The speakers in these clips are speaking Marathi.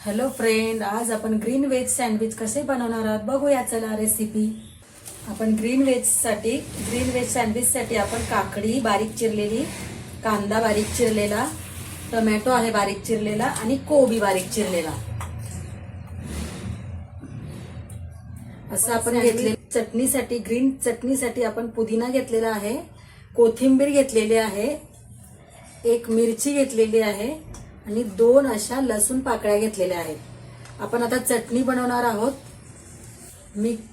हॅलो फ्रेंड, आज आपण ग्रीन व्हेज सँडविच कसे बनवणार आहात बघूया. चला रेसिपी. आपण ग्रीन व्हेज सँडविचसाठी आपण काकडी बारीक चिरलेली, कांदा बारीक चिरलेला, टोमॅटो आहे बारीक चिरलेला आणि कोबी बारीक चिरलेला असं आपण घेतले. चटणीसाठी, ग्रीन चटणीसाठी आपण पुदिना घेतलेला आहे, कोथिंबीर घेतलेली आहे, एक मिरची घेतलेली आहे आणि 2 अशा लसूण पाकळ्या घेतलेल्या आहेत. आपण आता चटणी बनवणार आहोत.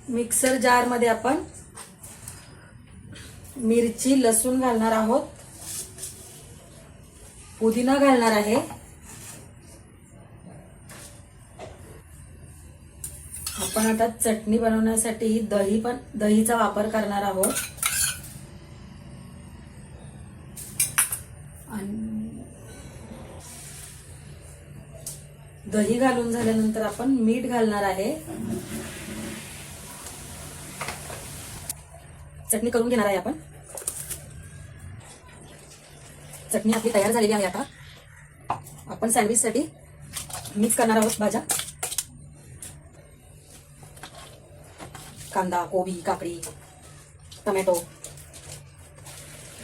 मिक्सर जार मध्ये आपण मिरची, लसूण घालणार आहोत, पुदिना घालणार आहे, आपण आता चटणी बनवण्यासाठी दहीचा वापर करणार आहोत. दही घालून झाल्यानंतर आपण मीठ घालणार आहे. चटणी करून घेणार आहे आपण. चटणी आपली तयार झालेली आहे. आता आपण सँडविचसाठी मिक्स करणार आहोत भाज्या. कांदा, कोबी, काकडी, टोमॅटो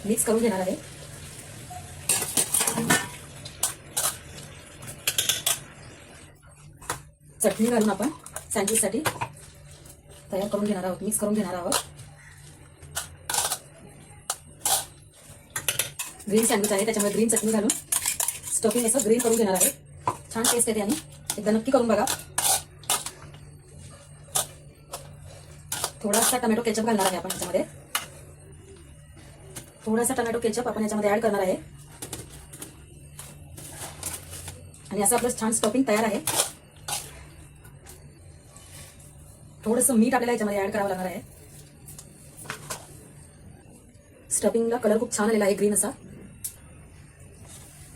मिक्स करून घेणार आहे. चटणी घालून आपण सँडविचसाठी तयार करून घेणार आहोत, मिक्स करून घेणार आहोत. ग्रीन सँडविच आहे त्याच्यामुळे ग्रीन चटणी घालून स्टफिंग असं ग्रीन करून घेणार आहे. छान टेस्ट येते आणि एकदा नक्की करून बघा. थोडासा टोमॅटो केचप घालणार आहे आपण याच्यामध्ये. थोडासा टोमॅटो केचप आपण याच्यामध्ये ऍड करणार आहे आणि असं आपलं छान स्टफिंग तयार आहे. थोडंसं मीठ आपल्याला याच्यामध्ये ऍड करावं लागणार आहे. स्टफिंगला कलर खूप छान आलेला आहे, ग्रीन असा.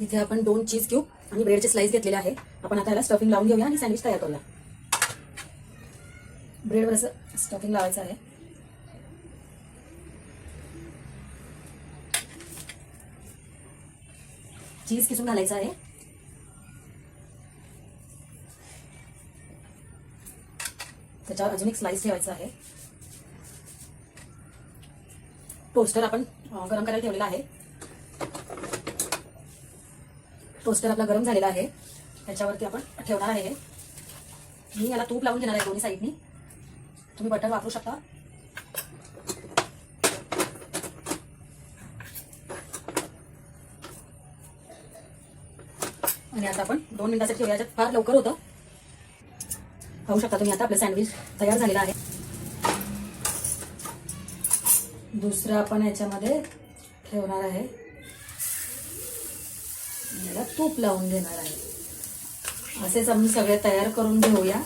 इथे आपण 2 चीज क्यूब आणि ब्रेडचे स्लाइस घेतलेले आहे. आपण आता याला स्टफिंग लावून घेऊया आणि सँडविच तयार करूया. ब्रेडवर असं स्टफिंग लावायचं आहे. चीज किसून घालायचं आहे. त्याच्यावर अजून एक स्लाइस ठेवायचा आहे. टोस्टर आपण गरम करायला ठेवलेला आहे. टोस्टर आपला गरम झालेला आहे. त्याच्यावरती आपण ठेवणार आहे. मी याला तूप लावून घेणार आहे दोन्ही साईडनी. तुम्ही बटर वापरू शकता. आणि आता आपण 2 मिनिटासाठी ठेवूया. याच्यात फार लवकर होतं. पाहू शकता तुम्ही आता आपलं सँडविच तयार झालेलं आहे. दुसरं आपण याच्यामध्ये ठेवणार आहे. याला तूप लावून देणार आहे. असेच आपण सगळे तयार करून घेऊया.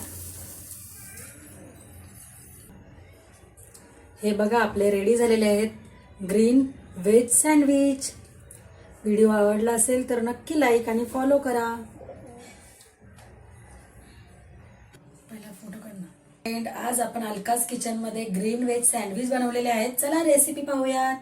हे बघा, आपले रेडी झालेले आहेत ग्रीन व्हेज सँडविच. व्हिडिओ आवडला असेल तर नक्की लाईक आणि फॉलो करा. आज आपण अलकाज किचन मध्ये ग्रीन व्हेज सँडविच बनवलेले आहेत. चला रेसिपी पाहूया.